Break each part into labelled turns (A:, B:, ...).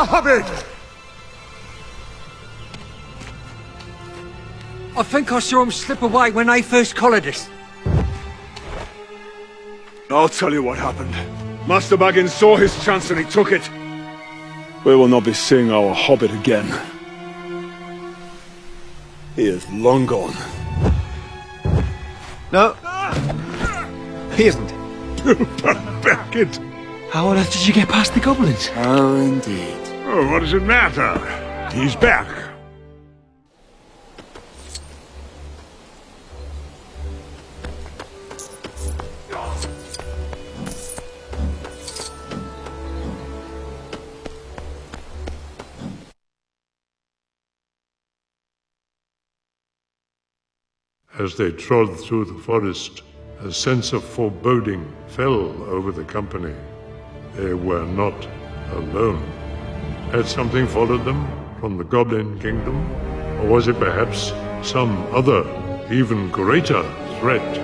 A: Hobbit!
B: I think I saw him slip away when they first collared us.
A: I'll tell you what happened. Master Baggins saw his chance and he took it. We will not be seeing our Hobbit again. He is long gone.
C: No. He isn't.
A: Beckett!
C: How on earth did you get past the goblins?
D: Oh, indeed.
A: Oh, what does it matter? He's back.
E: As they trod through the forest, a sense of foreboding fell over the company. They were not alone. Had something followed them from the Goblin Kingdom? Or was it perhaps some other, even greater threat?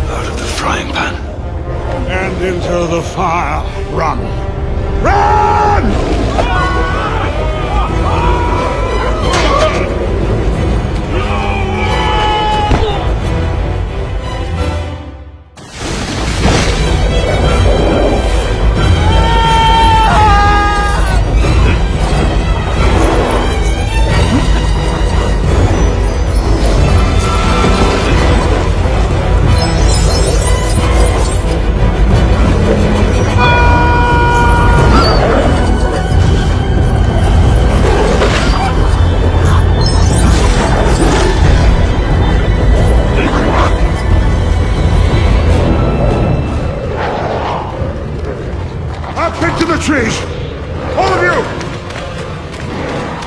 A: Out of the frying pan. And into the fire. Run! Run! To the trees! All of you!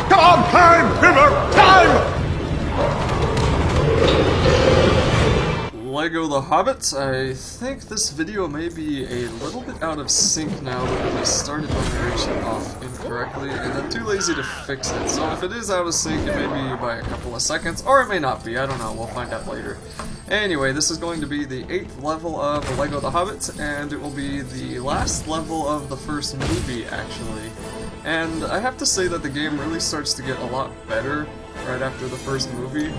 A: Come on, climb! River! Climb!
F: LEGO The Hobbit. I think this video may be a little bit out of sync now because I started my narration off incorrectly and I'm too lazy to fix it. So if it is out of sync, it may be by a couple of seconds, or it may not be, I don't know, we'll find out later. Anyway, this is going to be the 8th level of LEGO The Hobbit, and it will be the last level of the first movie, actually. And I have to say that the game really starts to get a lot better right after the first movie.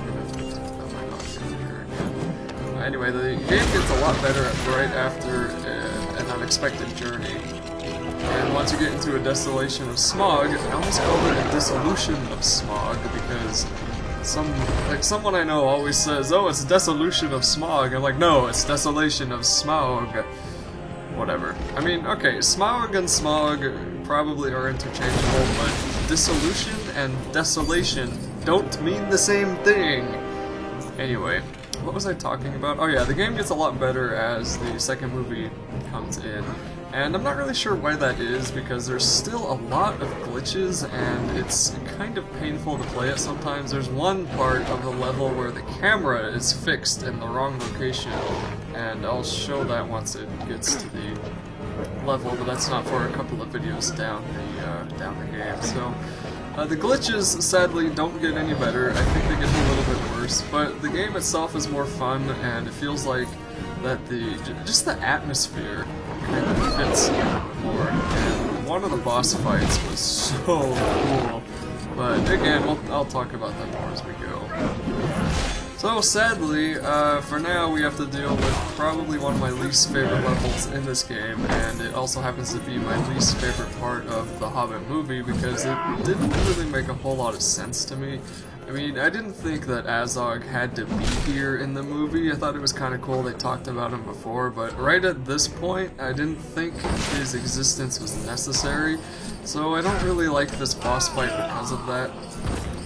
F: Anyway, the game gets a lot better right after an unexpected journey. And once you get into a desolation of smog, I almost call it a dissolution of smog because someone I know always says, oh, it's dissolution of smog. I'm like, no, it's desolation of smog. Whatever. I mean, okay, smog and smog probably are interchangeable, but dissolution and desolation don't mean the same thing. Anyway, what was I talking about? Oh yeah, the game gets a lot better as the second movie comes in. And I'm not really sure why that is, because there's still a lot of glitches, and it's kind of painful to play it sometimes. There's one part of the level where the camera is fixed in the wrong location, and I'll show that once it gets to the level, but that's not for a couple of videos down the game. So the glitches, sadly, don't get any better. I think they get a little bit worse, but the game itself is more fun, and it feels like that just the atmosphere kind of fits more. And one of the boss fights was so cool, but again, I'll talk about that more as we go. So sadly, for now we have to deal with probably one of my least favorite levels in this game, and it also happens to be my least favorite part of the Hobbit movie because it didn't really make a whole lot of sense to me. I mean, I didn't think that Azog had to be here in the movie. I thought it was kind of cool they talked about him before, but right at this point, I didn't think his existence was necessary, so I don't really like this boss fight because of that.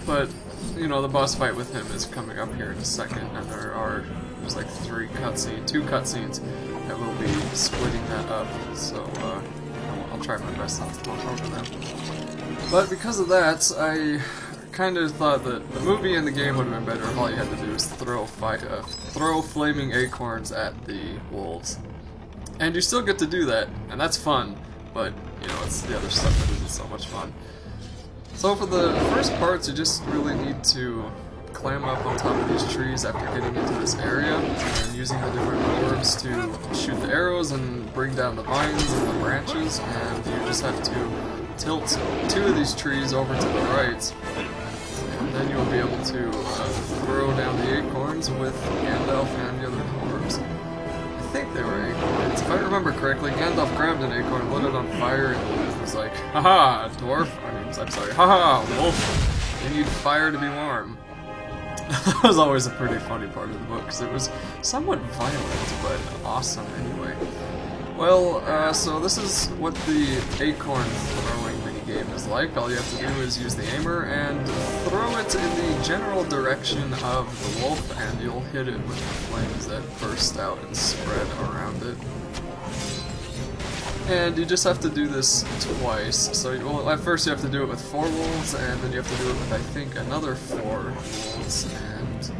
F: But, you know, the boss fight with him is coming up here in a second, and there are there's like two cutscenes that will be splitting that up. So I'll try my best not to talk over them. But because of that, I kind of thought that the movie and the game would have been better if all you had to do was throw flaming acorns at the wolves. And you still get to do that, and that's fun, but, you know, it's the other stuff that isn't so much fun. So for the first parts, you just really need to climb up on top of these trees after getting into this area, and using the different orbs to shoot the arrows and bring down the vines and the branches, and you just have to tilt 2 of these trees over to the right, and then you'll be able to throw down the acorns with Gandalf and the other orbs. I think they were acorns. If I remember correctly, Gandalf grabbed an acorn, lit it on fire, and was like, haha, dwarf. I'm sorry, haha, wolf. You need fire to be warm. That was always a pretty funny part of the book, because it was somewhat violent, but awesome anyway. Well, so this is what the acorn throwing minigame is like. All you have to do is use the aimer and throw it in the general direction of the wolf, and you'll hit it with the flames that burst out and spread around it. And you just have to do this twice. So, well, at first you have to do it with 4 wolves, and then you have to do it with, I think, another 4 wolves, and...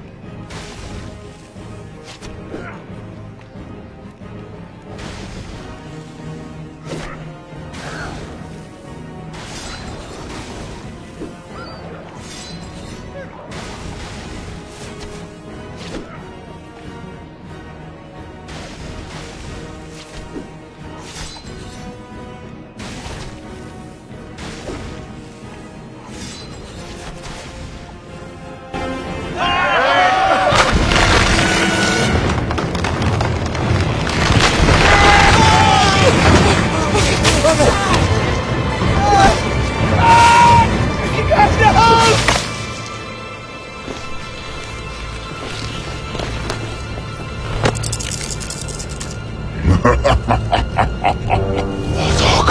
D: Azog,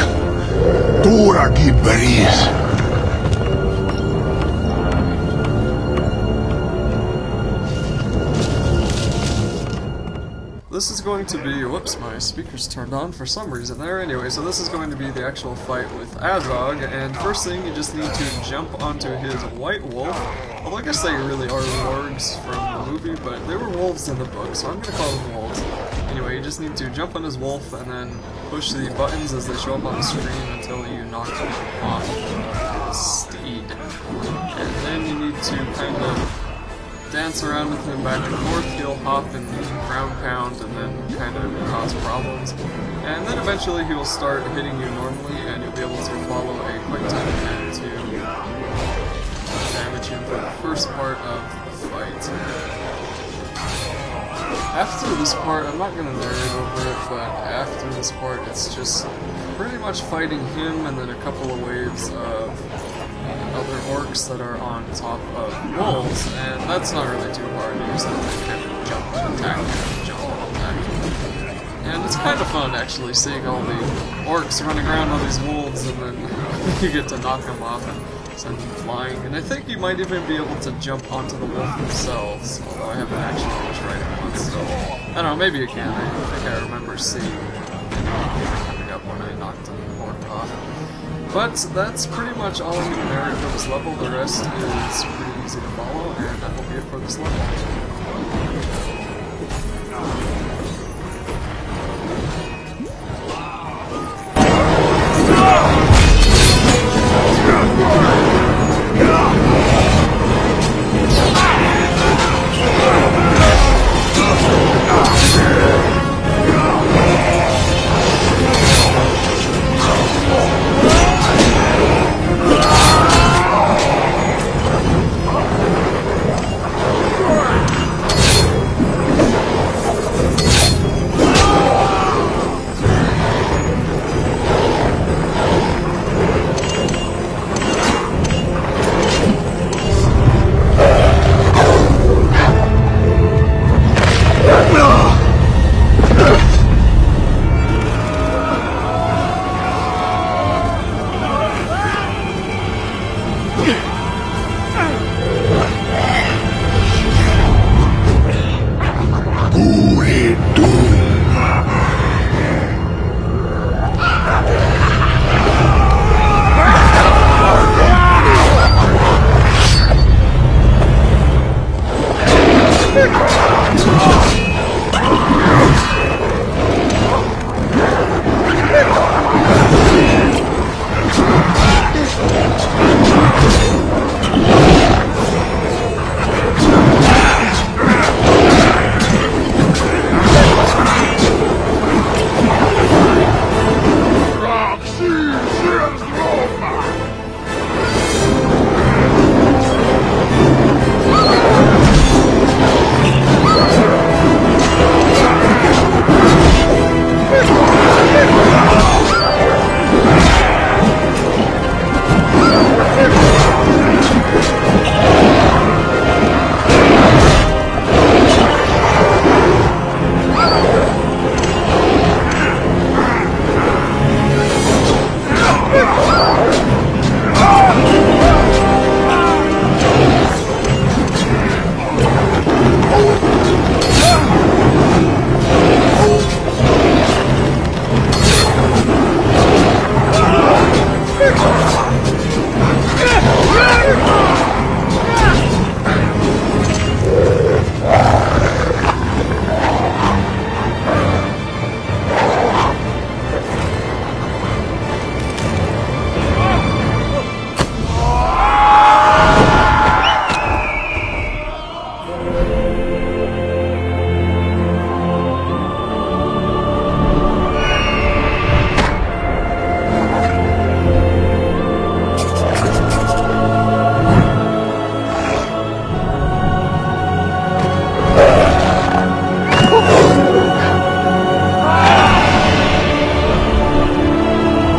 D: Dora Gibberis.
F: This is going to be, whoops, my speaker's turned on for some reason there. Anyway, so this is going to be the actual fight with Azog, and first thing, you just need to jump onto his white wolf. Although I guess they really are wargs from the movie, but they were wolves in the book, so I'm going to call them wolves. Anyway, you just need to jump on his wolf and then push the buttons as they show up on the screen until you knock him off his steed. And then you need to kind of dance around with him back and forth. He'll hop and ground pound and then kind of cause problems. And then eventually he will start hitting you normally, and you'll be able to follow a quick time event to damage him for the first part of the fight. After this part, I'm not going to narrate over it, but after this part it's just pretty much fighting him and then a couple of waves of other orcs that are on top of wolves, and that's not really too hard. You just have to kind of jump and attack and jump and attack. And it's kind of fun actually seeing all the orcs running around on these wolves, and then you get to knock them off and send them flying. And I think you might even be able to jump onto the wolf themselves, although I haven't actually tried it once, so I don't know, maybe you can. I think I remember seeing coming up when I knocked an orc off. But that's pretty much all I'm going to narrate for this level. The rest is pretty easy to follow, and that will be it for this level.